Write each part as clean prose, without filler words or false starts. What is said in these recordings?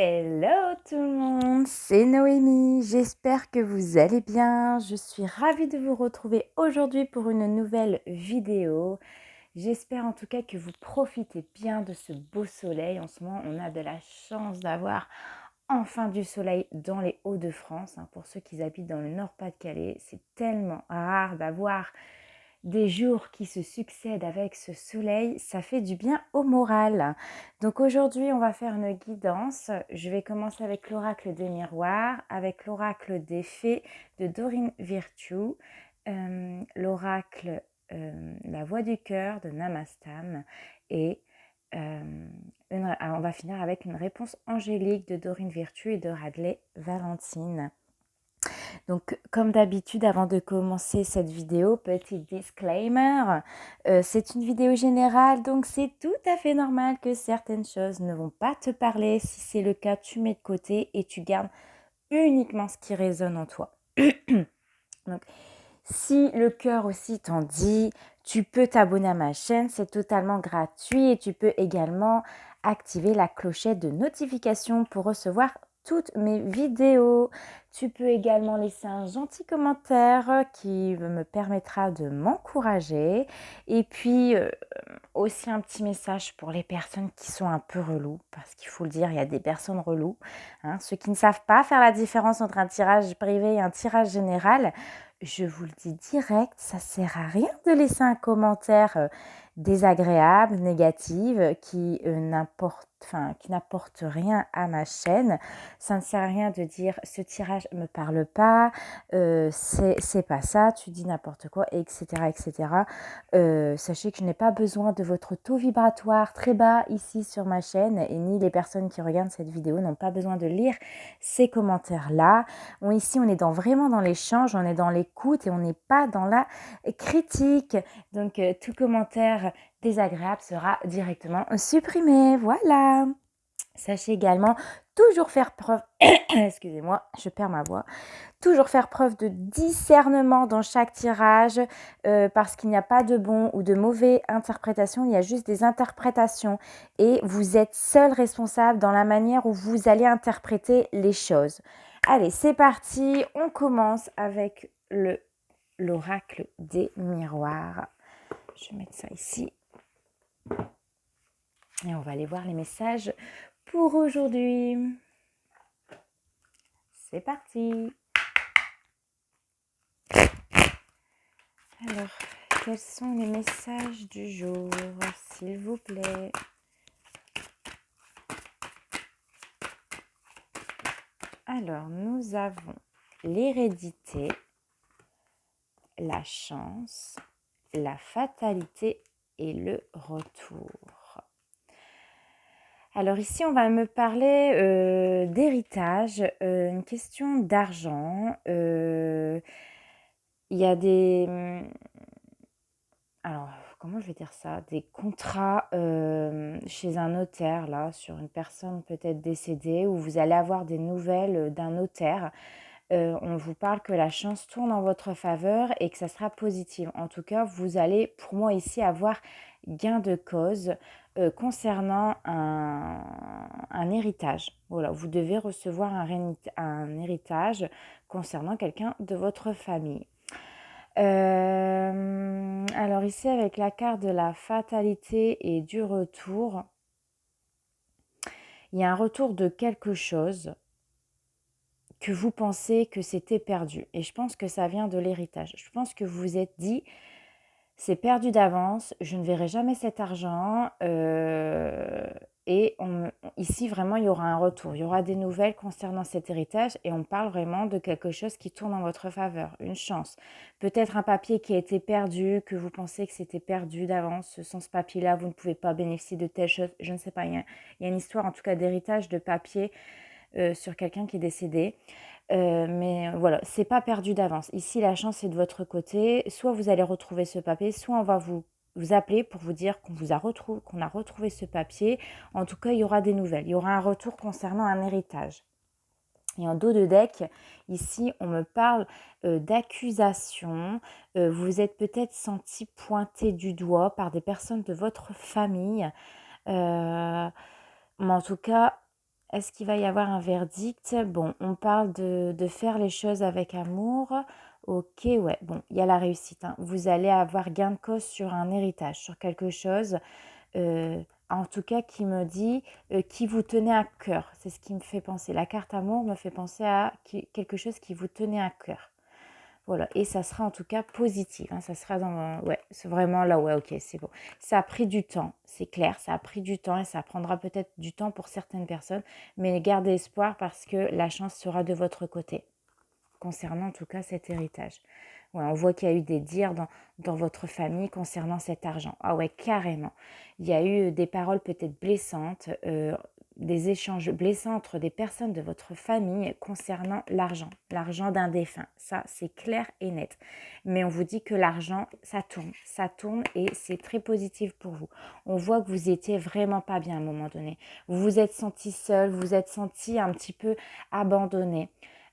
Hello tout le monde, c'est Noémie, j'espère que vous allez bien. Je suis ravie de vous retrouver aujourd'hui pour une nouvelle vidéo. J'espère en tout cas que vous profitez bien de ce beau soleil. En ce moment, on a de la chance d'avoir enfin du soleil dans les Hauts-de-France. Pour ceux qui habitent dans le Nord-Pas-de-Calais, c'est tellement rare d'avoir des jours qui se succèdent avec ce soleil, ça fait du bien au moral. Donc aujourd'hui, on va faire une guidance. Je vais commencer avec l'oracle des miroirs, avec l'oracle des fées de Dorine Virtue, l'oracle la voix du cœur de Namastam et on va finir avec une réponse angélique de Dorine Virtue et de Radley Valentine. Donc, comme d'habitude, avant de commencer cette vidéo, petit disclaimer, c'est une vidéo générale, donc c'est tout à fait normal que certaines choses ne vont pas te parler. Si c'est le cas, tu mets de côté et tu gardes uniquement ce qui résonne en toi. Donc, si le cœur aussi t'en dit, tu peux t'abonner à ma chaîne, c'est totalement gratuit et tu peux également activer la clochette de notification pour recevoir toutes mes vidéos. Tu peux également laisser un gentil commentaire qui me permettra de m'encourager. Et puis aussi un petit message pour les personnes qui sont un peu reloues, parce qu'il faut le dire, il y a des personnes reloues. Ceux qui ne savent pas faire la différence entre un tirage privé et un tirage général, je vous le dis direct, ça sert à rien de laisser un commentaire désagréable, négatif, qui n'apporte rien à ma chaîne. Ça ne sert à rien de dire ce tirage me parle pas, c'est pas ça, tu dis n'importe quoi, etc. etc. Sachez que je n'ai pas besoin de votre taux vibratoire très bas ici sur ma chaîne, et ni les personnes qui regardent cette vidéo n'ont pas besoin de lire ces commentaires-là. Ici, on est vraiment dans l'échange, on est dans l'écoute et on n'est pas dans la critique. Donc, tout commentaire désagréable sera directement supprimé. Voilà. Sachez également toujours faire preuve, excusez-moi, je perds ma voix, toujours faire preuve de discernement dans chaque tirage parce qu'il n'y a pas de bon ou de mauvais interprétations, il y a juste des interprétations et vous êtes seul responsable dans la manière où vous allez interpréter les choses. Allez, c'est parti, on commence avec l'oracle des miroirs. Je vais mettre ça ici. Et on va aller voir les messages pour aujourd'hui. C'est parti. Alors, quels sont les messages du jour, s'il vous plaît? Alors, nous avons l'hérédité, la chance, la fatalité et le retour. Alors ici, on va me parler d'héritage, une question d'argent. Il y a des... Alors, comment je vais dire ça? Des contrats chez un notaire, là, sur une personne peut-être décédée, où vous allez avoir des nouvelles d'un notaire. On vous parle que la chance tourne en votre faveur et que ça sera positif. En tout cas, vous allez, pour moi ici, avoir gain de cause concernant un héritage. Voilà, vous devez recevoir un héritage concernant quelqu'un de votre famille. Alors ici, avec la carte de la fatalité et du retour, il y a un retour de quelque chose que vous pensez que c'était perdu. Et je pense que ça vient de l'héritage. Je pense que vous vous êtes dit, c'est perdu d'avance, je ne verrai jamais cet argent. Ici, vraiment, il y aura un retour. Il y aura des nouvelles concernant cet héritage et on parle vraiment de quelque chose qui tourne en votre faveur, une chance. Peut-être un papier qui a été perdu, que vous pensez que c'était perdu d'avance. Sans ce papier-là, vous ne pouvez pas bénéficier de telle chose. Je ne sais pas, il y a une histoire en tout cas d'héritage de papier sur quelqu'un qui est décédé. Mais voilà, c'est pas perdu d'avance. Ici, la chance est de votre côté. Soit vous allez retrouver ce papier, soit on va vous appeler pour vous dire qu'on a retrouvé ce papier. En tout cas, il y aura des nouvelles. Il y aura un retour concernant un héritage. Et en dos de deck, ici, on me parle d'accusation. Vous vous êtes peut-être senti pointé du doigt par des personnes de votre famille. Mais en tout cas, Est-ce qu'il va y avoir un verdict? Bon, on parle de faire les choses avec amour. Ok, ouais, bon, il y a la réussite, hein. Vous allez avoir gain de cause sur un héritage, sur quelque chose, en tout cas qui me dit, qui vous tenait à cœur. C'est ce qui me fait penser. La carte amour me fait penser à quelque chose qui vous tenait à cœur. Voilà, et ça sera en tout cas positif, hein. Ça sera dans... Ouais, c'est vraiment là, ouais, ok, c'est bon. Ça a pris du temps, c'est clair, ça a pris du temps et ça prendra peut-être du temps pour certaines personnes, mais gardez espoir parce que la chance sera de votre côté, concernant en tout cas cet héritage. Ouais, on voit qu'il y a eu des dires dans votre famille concernant cet argent. Ah ouais, carrément. Il y a eu des paroles peut-être blessantes, des échanges blessants entre des personnes de votre famille concernant l'argent d'un défunt. Ça, c'est clair et net. Mais on vous dit que l'argent, ça tourne et c'est très positif pour vous. On voit que vous étiez vraiment pas bien à un moment donné. Vous vous êtes senti seul, vous vous êtes senti un petit peu abandonné.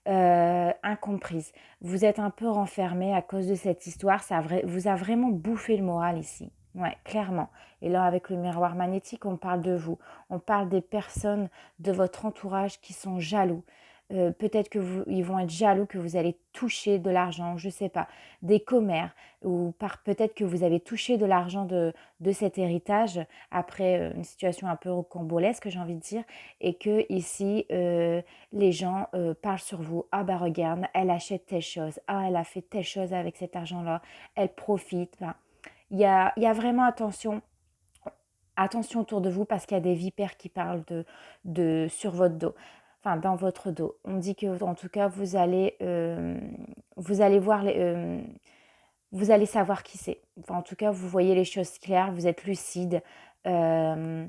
Incomprise. Vous êtes un peu renfermé à cause de cette histoire. Vous a vraiment bouffé le moral ici. Ouais, clairement. Et là, avec le miroir magnétique, on parle de vous. On parle des personnes de votre entourage qui sont jaloux. Peut-être ils vont être jaloux que vous allez toucher de l'argent, je ne sais pas, des commères, ou peut-être que vous avez touché de l'argent de cet héritage après une situation un peu rocambolesque, j'ai envie de dire, et que ici, les gens parlent sur vous. Ah bah regarde, elle achète telle chose. Ah, elle a fait telle chose avec cet argent-là. Elle profite. Enfin, il y a vraiment attention autour de vous parce qu'il y a des vipères qui parlent sur votre dos. Enfin, dans votre dos. On dit que, en tout cas, vous allez voir vous allez savoir qui c'est. Enfin, en tout cas, vous voyez les choses claires, vous êtes lucide. Ouais,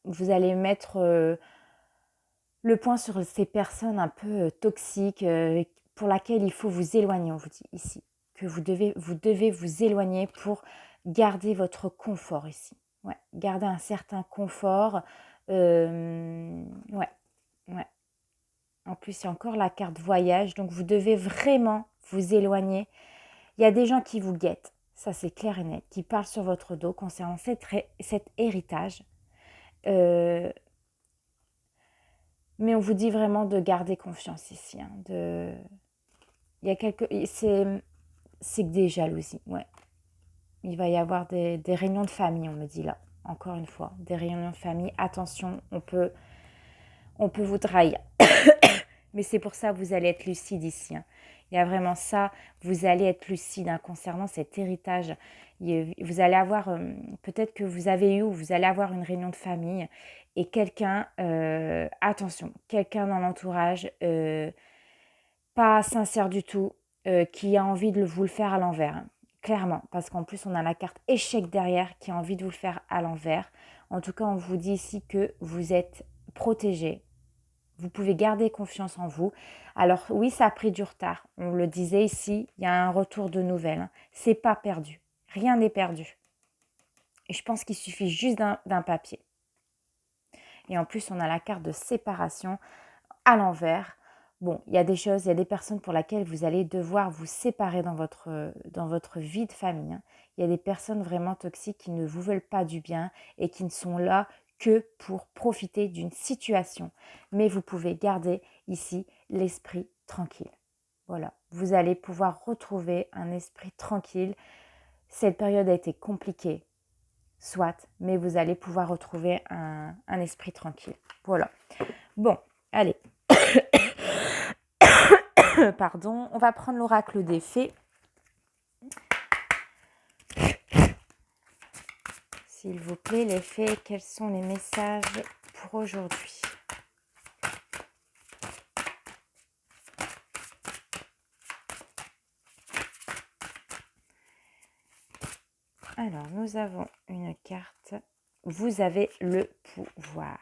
vous allez mettre le point sur ces personnes un peu toxiques pour laquelle il faut vous éloigner, on vous dit ici. Que vous devez vous éloigner pour garder votre confort ici. Ouais, garder un certain confort. Ouais, ouais. En plus, il y a encore la carte voyage, donc vous devez vraiment vous éloigner. Il y a des gens qui vous guettent, ça c'est clair et net, qui parlent sur votre dos concernant cet héritage. Mais on vous dit vraiment de garder confiance ici. Hein, il y a c'est que des jalousies, ouais. Il va y avoir des réunions de famille, on me dit là. Encore une fois, des réunions de famille. Attention, on peut vous trahir. Mais c'est pour ça que vous allez être lucide ici. Hein. Il y a vraiment ça, vous allez être lucide hein, concernant cet héritage. Vous allez avoir, peut-être que vous avez eu ou vous allez avoir une réunion de famille et quelqu'un, attention, quelqu'un dans l'entourage, pas sincère du tout, qui a envie de vous le faire à l'envers. Hein. Clairement, parce qu'en plus on a la carte échec derrière qui a envie de vous le faire à l'envers. En tout cas, on vous dit ici que vous êtes protégé. Vous pouvez garder confiance en vous. Alors oui, ça a pris du retard. On le disait ici, il y a un retour de nouvelles. Hein. C'est pas perdu. Rien n'est perdu. Et je pense qu'il suffit juste d'un papier. Et en plus, on a la carte de séparation à l'envers. Bon, il y a des choses, il y a des personnes pour lesquelles vous allez devoir vous séparer dans votre vie de famille. Hein. Il y a des personnes vraiment toxiques qui ne vous veulent pas du bien et qui ne sont là que pour profiter d'une situation. Mais vous pouvez garder ici l'esprit tranquille. Voilà, vous allez pouvoir retrouver un esprit tranquille. Cette période a été compliquée, soit, mais vous allez pouvoir retrouver un esprit tranquille. Voilà. Bon, allez. Pardon, on va prendre l'oracle des fées. S'il vous plaît, les fées, quels sont les messages pour aujourd'hui? Alors, nous avons une carte. Vous avez le pouvoir.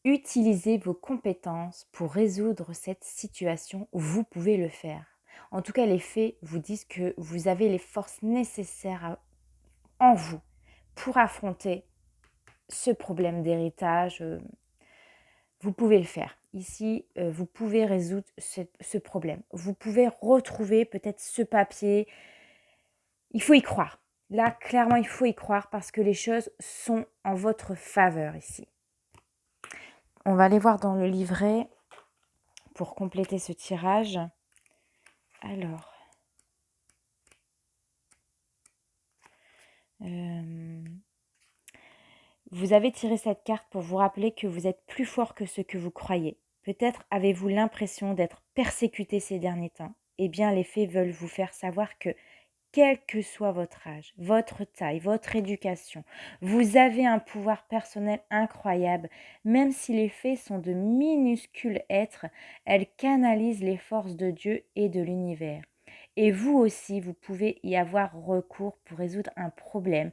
Utilisez vos compétences pour résoudre cette situation. Vous pouvez le faire. En tout cas, les fées vous disent que vous avez les forces nécessaires en vous pour affronter ce problème d'héritage. Vous pouvez le faire. Ici, vous pouvez résoudre ce problème. Vous pouvez retrouver peut-être ce papier. Il faut y croire. Là, clairement, il faut y croire parce que les choses sont en votre faveur ici. On va aller voir dans le livret pour compléter ce tirage. Alors, vous avez tiré cette carte pour vous rappeler que vous êtes plus fort que ce que vous croyez. Peut-être avez-vous l'impression d'être persécuté ces derniers temps. Eh bien, les faits veulent vous faire savoir que, quel que soit votre âge, votre taille, votre éducation, vous avez un pouvoir personnel incroyable. Même si les fées sont de minuscules êtres, elles canalisent les forces de Dieu et de l'univers. Et vous aussi, vous pouvez y avoir recours pour résoudre un problème,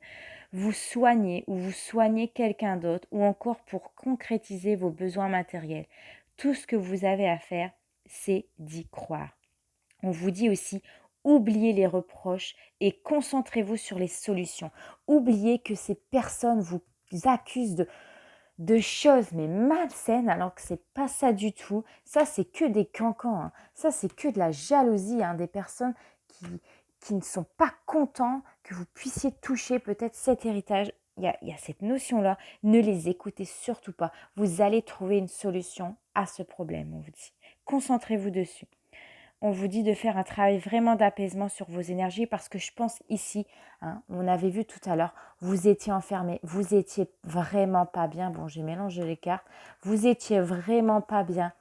vous soigner ou vous soigner quelqu'un d'autre ou encore pour concrétiser vos besoins matériels. Tout ce que vous avez à faire, c'est d'y croire. On vous dit aussi, oubliez les reproches et concentrez-vous sur les solutions. Oubliez que ces personnes vous accusent de choses mais malsaines alors que c'est pas ça du tout. Ça, c'est que des cancans. Hein. Ça, c'est que de la jalousie. Hein, des personnes qui ne sont pas contents que vous puissiez toucher peut-être cet héritage. Il y a cette notion-là. Ne les écoutez surtout pas. Vous allez trouver une solution à ce problème, on vous dit. Concentrez-vous dessus. On vous dit de faire un travail vraiment d'apaisement sur vos énergies parce que je pense ici, hein, on avait vu tout à l'heure, vous étiez enfermé, vous étiez vraiment pas bien. Bon, j'ai mélangé les cartes. Vous étiez vraiment pas bien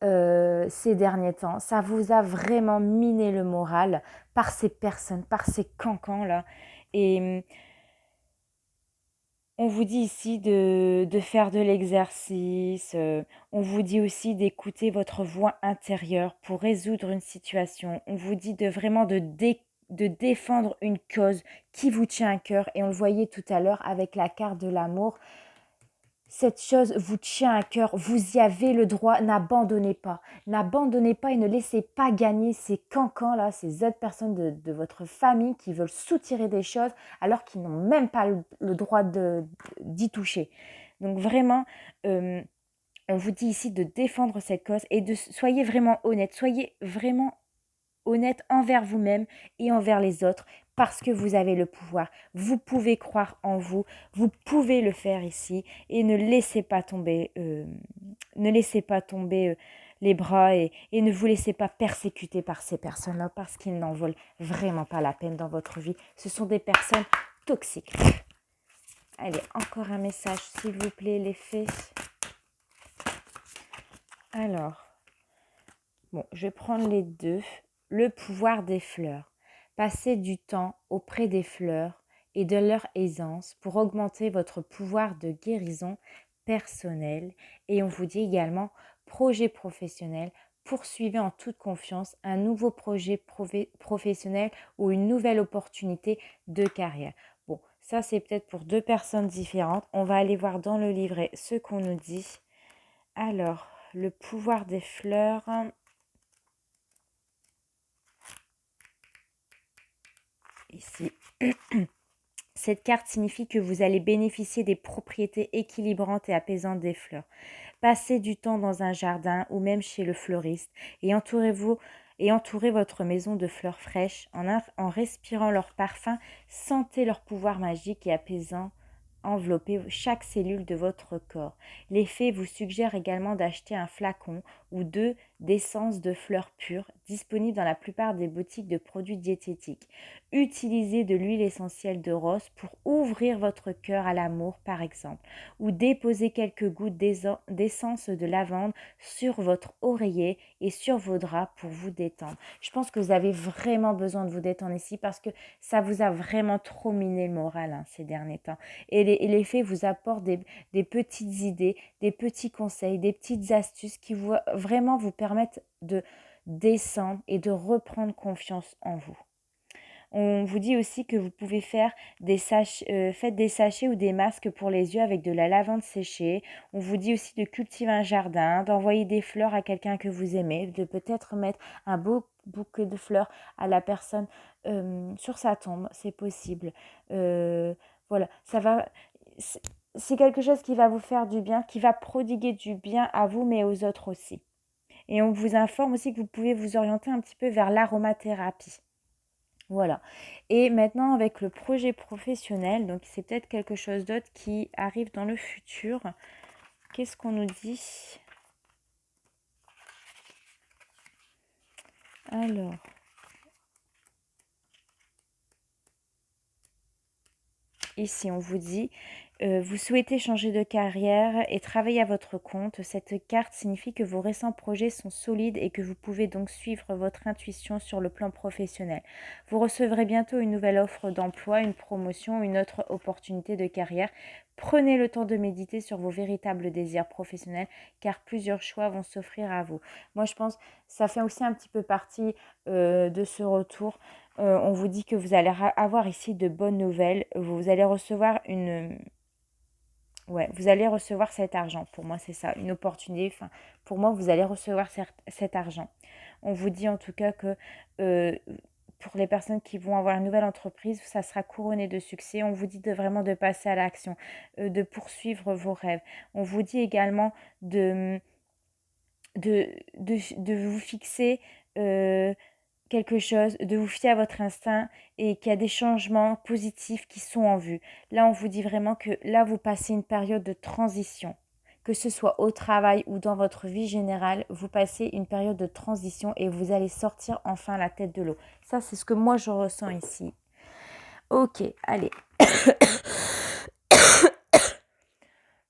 ces derniers temps. Ça vous a vraiment miné le moral par ces personnes, par ces cancans là. Et on vous dit ici de faire de l'exercice, on vous dit aussi d'écouter votre voix intérieure pour résoudre une situation. On vous dit de vraiment de défendre une cause qui vous tient à cœur. Et on le voyait tout à l'heure avec la carte de l'amour. Cette chose vous tient à cœur, vous y avez le droit, n'abandonnez pas. N'abandonnez pas et ne laissez pas gagner ces cancans là, ces autres personnes de votre famille qui veulent soutirer des choses alors qu'ils n'ont même pas le droit d'y toucher. Donc vraiment, on vous dit ici de défendre cette cause et soyez vraiment honnête, soyez vraiment honnête envers vous-même et envers les autres parce que vous avez le pouvoir. Vous pouvez croire en vous, vous pouvez le faire ici et ne laissez pas tomber, les bras et ne vous laissez pas persécuter par ces personnes-là parce qu'ils n'en valent vraiment pas la peine dans votre vie. Ce sont des personnes toxiques. Allez, encore un message s'il vous plaît, les fées. Alors, bon, je vais prendre les deux. Le pouvoir des fleurs. Passez du temps auprès des fleurs et de leur aisance pour augmenter votre pouvoir de guérison personnelle. Et on vous dit également projet professionnel. Poursuivez en toute confiance un nouveau projet professionnel ou une nouvelle opportunité de carrière. Bon, ça c'est peut-être pour deux personnes différentes. On va aller voir dans le livret ce qu'on nous dit. Alors, le pouvoir des fleurs. Ici. Cette carte signifie que vous allez bénéficier des propriétés équilibrantes et apaisantes des fleurs. Passez du temps dans un jardin ou même chez le fleuriste et entourez votre maison de fleurs fraîches en respirant leur parfum. Sentez leur pouvoir magique et apaisant envelopper chaque cellule de votre corps. Les fées vous suggèrent également d'acheter un flacon ou deux d'essence de fleurs pures disponible dans la plupart des boutiques de produits diététiques. Utilisez de l'huile essentielle de rose pour ouvrir votre cœur à l'amour par exemple, ou déposez quelques gouttes d'essence de lavande sur votre oreiller et sur vos draps pour vous détendre. Je pense que vous avez vraiment besoin de vous détendre ici parce que ça vous a vraiment trop miné le moral ces derniers temps. Et les fées vous apportent des petites idées, des petits conseils, des petites astuces qui vraiment vous permettent de descendre et de reprendre confiance en vous. On vous dit aussi que vous pouvez faire faites des sachets ou des masques pour les yeux avec de la lavande séchée. On vous dit aussi de cultiver un jardin, d'envoyer des fleurs à quelqu'un que vous aimez, de peut-être mettre un beau bouquet de fleurs à la personne sur sa tombe, c'est possible. Voilà, c'est quelque chose qui va vous faire du bien, qui va prodiguer du bien à vous, mais aux autres aussi. Et on vous informe aussi que vous pouvez vous orienter un petit peu vers l'aromathérapie. Voilà. Et maintenant, avec le projet professionnel, donc c'est peut-être quelque chose d'autre qui arrive dans le futur. Qu'est-ce qu'on nous dit? Alors, ici, on vous dit, vous souhaitez changer de carrière et travailler à votre compte. Cette carte signifie que vos récents projets sont solides et que vous pouvez donc suivre votre intuition sur le plan professionnel. Vous recevrez bientôt une nouvelle offre d'emploi, une promotion, une autre opportunité de carrière. Prenez le temps de méditer sur vos véritables désirs professionnels car plusieurs choix vont s'offrir à vous. Moi, je pense que ça fait aussi un petit peu partie de ce retour. On vous dit que vous allez avoir ici de bonnes nouvelles. Vous allez recevoir ouais, vous allez recevoir cet argent. Pour moi, c'est ça, une opportunité. Enfin, pour moi, vous allez recevoir cet argent. On vous dit en tout cas que euh, pour les personnes qui vont avoir une nouvelle entreprise, ça sera couronné de succès. On vous dit vraiment de passer à l'action, de poursuivre vos rêves. On vous dit également de vous fixer quelque chose, de vous fier à votre instinct et qu'il y a des changements positifs qui sont en vue. Là, on vous dit vraiment que là, vous passez une période de transition. Que ce soit au travail ou dans votre vie générale, vous passez une période de transition et vous allez sortir enfin la tête de l'eau. Ça, c'est ce que moi, je ressens ici. Ok, allez.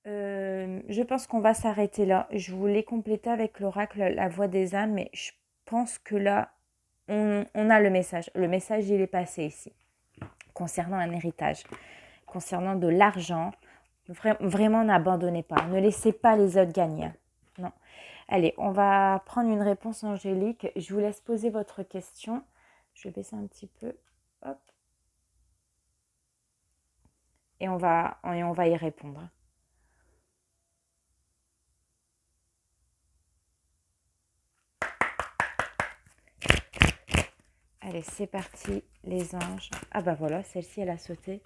Je pense qu'on va s'arrêter là. Je voulais compléter avec l'oracle la voix des âmes, mais je pense que là, on a le message. Le message, il est passé ici. Concernant un héritage, concernant de l'argent, vraiment n'abandonnez pas. Ne laissez pas les autres gagner. Non. Allez, on va prendre une réponse angélique. Je vous laisse poser votre question. Je vais baisser un petit peu. Hop. Et on va y répondre. Allez, c'est parti, les anges. Ah bah voilà, celle-ci, elle a sauté.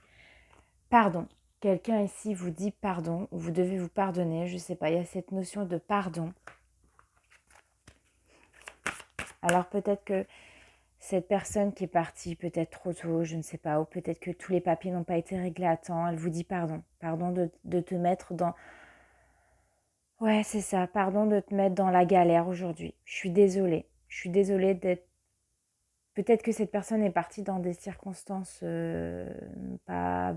Pardon. Quelqu'un ici vous dit pardon, ou vous devez vous pardonner, je ne sais pas, il y a cette notion de pardon. Alors peut-être que cette personne qui est partie peut-être trop tôt, je ne sais pas, ou peut-être que tous les papiers n'ont pas été réglés à temps, elle vous dit pardon. Pardon de te mettre dans... Ouais, c'est ça, pardon de te mettre dans la galère aujourd'hui. Je suis désolée. Je suis désolée d'être... Peut-être que cette personne est partie dans des circonstances pas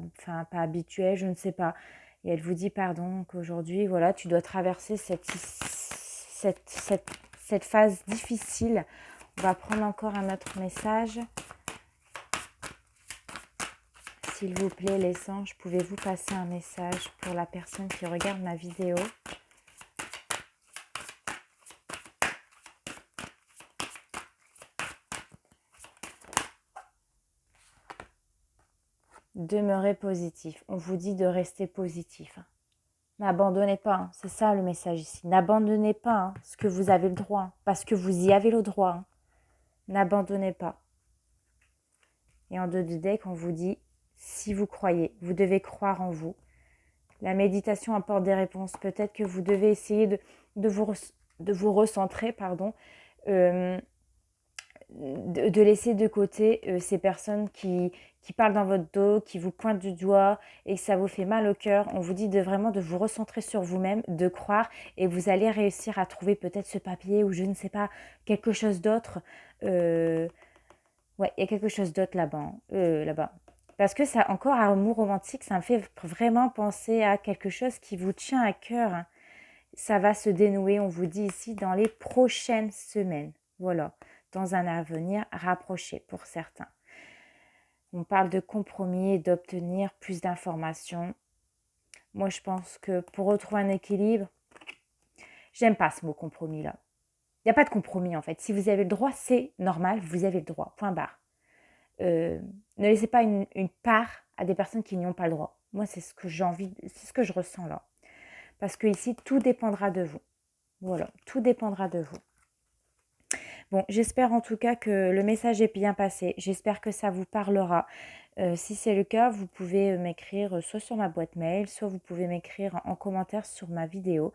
habituelles, je ne sais pas. Et elle vous dit pardon qu'aujourd'hui, voilà, tu dois traverser cette phase difficile. On va prendre encore un autre message. S'il vous plaît, les anges, pouvez-vous passer un message pour la personne qui regarde ma vidéo ? Demeurez positif. On vous dit de rester positif. N'abandonnez pas, hein. C'est ça le message ici. N'abandonnez pas hein, ce que vous avez le droit, hein, parce que vous y avez le droit. Hein. N'abandonnez pas. Et en deux de deck, on vous dit, si vous croyez, vous devez croire en vous. La méditation apporte des réponses. Peut-être que vous devez essayer de vous recentrer, pardon, de laisser de côté ces personnes qui parlent dans votre dos, qui vous pointent du doigt et que ça vous fait mal au cœur. On vous dit vraiment de vous recentrer sur vous-même, de croire et vous allez réussir à trouver peut-être ce papier ou je ne sais pas, quelque chose d'autre. Ouais, il y a quelque chose d'autre là-bas. Là-bas. Parce que ça, encore un mot romantique, ça me fait vraiment penser à quelque chose qui vous tient à cœur. Hein. Ça va se dénouer, on vous dit ici, dans les prochaines semaines. Voilà, dans un avenir rapproché pour certains. On parle de compromis et d'obtenir plus d'informations. Moi, je pense que pour retrouver un équilibre, j'aime pas ce mot compromis-là. Il n'y a pas de compromis en fait. Si vous avez le droit, c'est normal, vous avez le droit. Point barre. Ne laissez pas une part à des personnes qui n'y ont pas le droit. Moi, c'est ce que j'ai envie, c'est ce que je ressens là. Parce que ici, tout dépendra de vous. Voilà, tout dépendra de vous. Bon, j'espère en tout cas que le message est bien passé. J'espère que ça vous parlera. Si c'est le cas, vous pouvez m'écrire soit sur ma boîte mail, soit vous pouvez m'écrire en commentaire sur ma vidéo.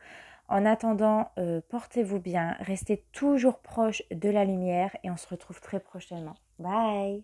En attendant, portez-vous bien, restez toujours proche de la lumière et on se retrouve très prochainement. Bye!